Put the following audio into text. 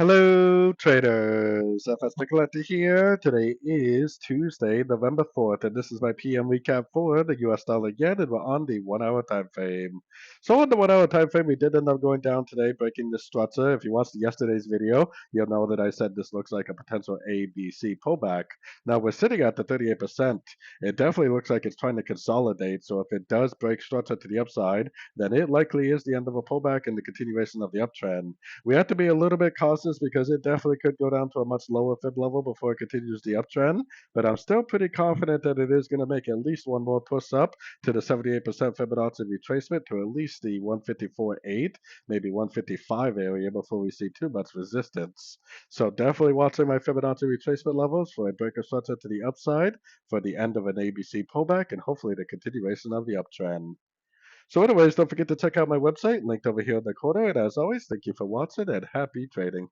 Hello, traders. FX Pip Collector here. Today is Tuesday, November 4th, and this is my PM recap for the US dollar yen, and we're on the 1 hour time frame. So, on the 1 hour time frame, we did end up going down today, breaking the structure. If you watched yesterday's video, you'll know that I said this looks like a potential ABC pullback. Now, we're sitting at the 38%. It definitely looks like it's trying to consolidate, so if it does break structure to the upside, then it likely is the end of a pullback and the continuation of the uptrend. We have to be a little bit cautious because it definitely could go down to a much lower fib level before it continues the uptrend. But I'm still pretty confident that it is going to make at least one more push up to the 78% Fibonacci retracement to at least the 154.8, maybe 155 area before we see too much resistance. So definitely watching my Fibonacci retracement levels for a breaker structure to the upside for the end of an ABC pullback and hopefully the continuation of the uptrend. So anyways, don't forget to check out my website linked over here in the corner. And as always, thank you for watching and happy trading.